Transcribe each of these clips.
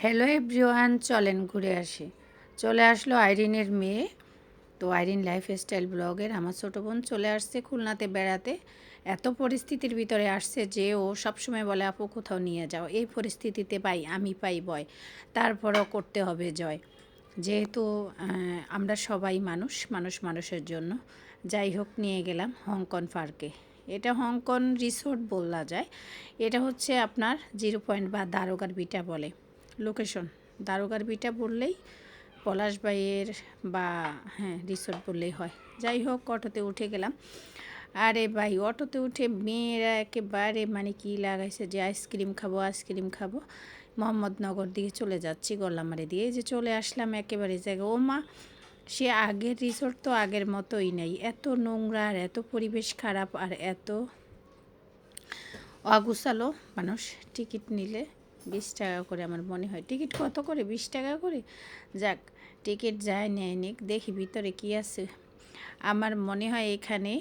Hello everyone, চলেন ঘুরে আসি। চলে আসলো আইরিনের মেয়ে। তো আইরিন লাইফস্টাইল ব্লগের আমার ছোটো বোন চলে আসছে খুলনাতে বেড়াতে। এত পরিস্থিতির ভিতরে আসছে যে ও সবসময় বলে আপু কোথাও নিয়ে যাও। এই পরিস্থিতিতে আমি পাই ভয়, তারপরও করতে হবে জয়। যেহেতু আমরা সবাই মানুষের জন্য। যাই হোক, নিয়ে গেলাম হংকং পার্কে। এটা হংকং রিসোর্ট বলা যায়। এটা হচ্ছে আপনার 0 পয়েন্ট বা দারোগার বিটা বলে লোকেশন। দারোগার বিটা বললেই পলাশবাইয়ের বা রিসোর্ট বললেই হয়। যাই হোক, অটোতে উঠে গেলাম। আরে ভাই, অটোতে উঠে মেয়েরা একেবারে মানে কি লাগাইছে যে আইসক্রিম খাবো। মোহাম্মদনগর দিয়ে চলে যাচ্ছি, গল্লামারি দিয়ে যে চলে আসলাম একেবারে জায়গা। ও মা, সে আগের রিসোর্ট তো আগের মতোই নেই। এত নোংরা আর এত পরিবেশ খারাপ আর এত অগুছালো মানুষ। টিকিট নিলে 20 টাকা করে, আমার মনে হয়। টিকিট কত করে? 20 টাকা করে। যাক, টিকিট যায় নেয় নিক, দেখি ভিতরে কি আছে। আমার মনে হয় এখানে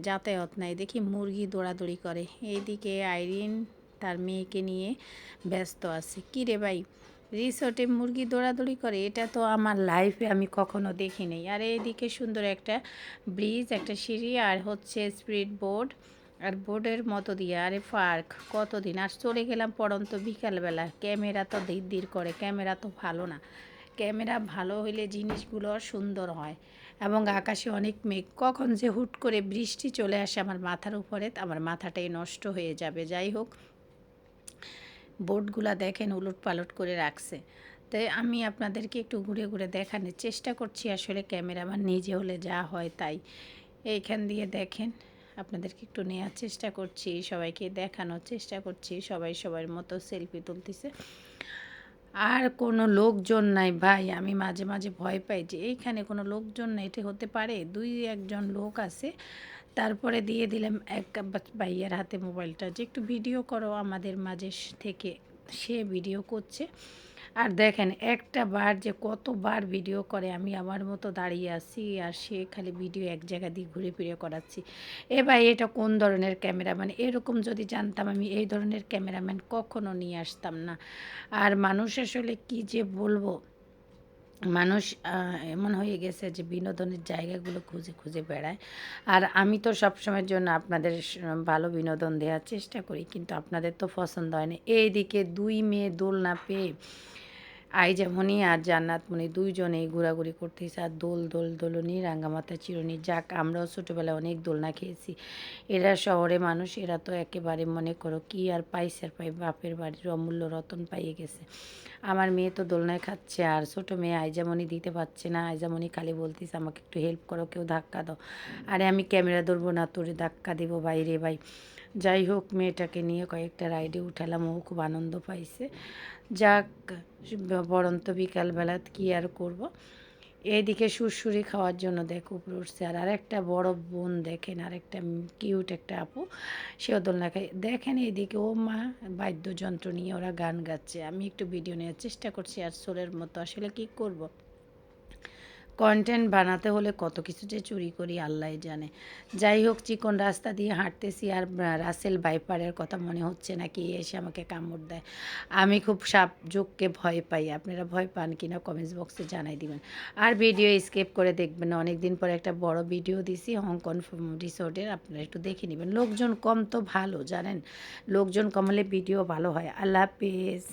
যাতায়াত নাই। দেখি মুরগি দৌড়াদৌড়ি করে। এইদিকে আইরিন তার মেয়েকে নিয়ে ব্যস্ত আছে। কী রে ভাই, রিসোর্টে মুরগি দৌড়াদৌড়ি করে? এটা তো আমার লাইফে আমি কখনো দেখিনি। আর এইদিকে সুন্দর একটা ব্রিজ, একটা সিঁড়ি, আর হচ্ছে স্পিড বোর্ড, আর বোর্ডের মতো দিয়ে আরে পার্ক। কতদিন আর চলে গেলাম পড়ন্ত বিকালবেলা। ক্যামেরা তো ধীর করে, ক্যামেরা তো ভালো না। ক্যামেরা ভালো হইলে জিনিসগুলো সুন্দর হয়। এবং আকাশে অনেক মেঘ, কখন যে হুট করে বৃষ্টি চলে আসে আমার মাথার উপরে, আমার মাথাটাই নষ্ট হয়ে যাবে। যাই হোক, বোর্ডগুলা দেখেন উলট পালট করে রাখছে। তাই আমি আপনাদেরকে একটু ঘুরে ঘুরে দেখানোর চেষ্টা করছি। আসলে ক্যামেরাম্যান নিজে হলে যা হয় তাই। এইখান দিয়ে দেখেন, আপনাদেরকে একটু নেওয়ার চেষ্টা করছি, সবাইকে দেখানোর চেষ্টা করছি। সবাই সবার মতো সেলফি তুলতেছে। আর কোনো লোকজন নাই ভাই। আমি মাঝে মাঝে ভয় পাই যে এইখানে কোনো লোকজন নাই, এটা হতে পারে 2-1জন লোক আছে। তারপরে দিয়ে দিলাম এক ভাইয়ের হাতে মোবাইলটা যে একটু ভিডিও করো আমাদের মাঝে থেকে। সে ভিডিও করছে। আর দেখেন একটা বার যে কতবার ভিডিও করে, আমি আমার মতো দাঁড়িয়ে আছি আর সে খালি ভিডিও এক জায়গা দিয়ে ঘুরে ফিরে করাচ্ছি। ভাই, এটা কোন ধরনের ক্যামেরাম্যান? এরকম যদি জানতাম আমি এই ধরনের ক্যামেরাম্যান কখনো নিয়ে আসতাম না। আর মানুষ আসলে কি যে বলবো, মানুষ এমন হয়ে গেছে যে বিনোদনের জায়গাগুলো খুঁজে খুঁজে বেড়ায়। আর আমি তো সবসময়ের জন্য আপনাদের ভালো বিনোদন দেওয়ার চেষ্টা করি, কিন্তু আপনাদের তো পছন্দ হয় না। এইদিকে 2 মেয়ে দোলনা পেয়ে আইজামণি আর জান্নাতমণি দুইজনেই ঘোরাঘুরি করতেছে আর দোলনি রাঙ্গামাতা চিরুনি। যাক, আমরাও ছোটোবেলায় অনেক দোলনা খেয়েছি। এরা শহরে মানুষ, এরা তো একেবারে মনে করো কি আর পাইছে আর পাই, বাপের বাড়ির অমূল্য রতন পাইয়ে গেছে। আমার মেয়ে তো দোলনায় খাচ্ছে আর ছোটো মেয়ে আইজামণি দিতে পারছে না। আইজামণি খালি বলতেছে আমাকে একটু হেল্প করো, কেউ ধাক্কা দাও। আরে আমি ক্যামেরা ধরবো না, তোরে ধাক্কা দেবো বাইরে ভাই। যাই হোক, মেয়েটাকে নিয়ে কয়েকটা রাইডে উঠালাম, ও খুব আনন্দ পাইছে। যাক, বরন্ত বিকালবেলা কী আর করব। এইদিকে সুরসুরি খাওয়ার জন্য দেখো উপরে উঠছে। আর আরেকটা বড় বোন দেখেন, আরেকটা কিউট একটা আপু, সেও দোলনা খায়। দেখেন এইদিকে ও মা বাদ্যযন্ত্র নিয়ে ওরা গান গাচ্ছে। আমি একটু ভিডিও নেওয়ার চেষ্টা করছি আর সোলের মতো। আসলে কি করব, কন্টেন্ট বানাতে হলে কত কিছু যে চুরি করি আল্লাহই জানে। যাই হোক, চিকন রাস্তা দিয়ে হাঁটতেছি আর রাসেল বাইপারের কথা মনে হচ্ছে নাকি এসে আমাকে কামড় দেয়। আমি খুব সাপ যোগকে ভয় পাই। আপনারা ভয় পান কি না কমেন্টস বক্সে জানাই দিবেন। আর ভিডিও স্কিপ করে দেখবেন না। অনেক দিন পরে একটা বড় ভিডিও দিছি হংকং রিসোর্টের, আপনারা একটু দেখে নেবেন। লোকজন কম তো ভালো, জানেন, লোকজন কম হলে ভিডিও ভালো হয়। আল্লাহ হাফেজ।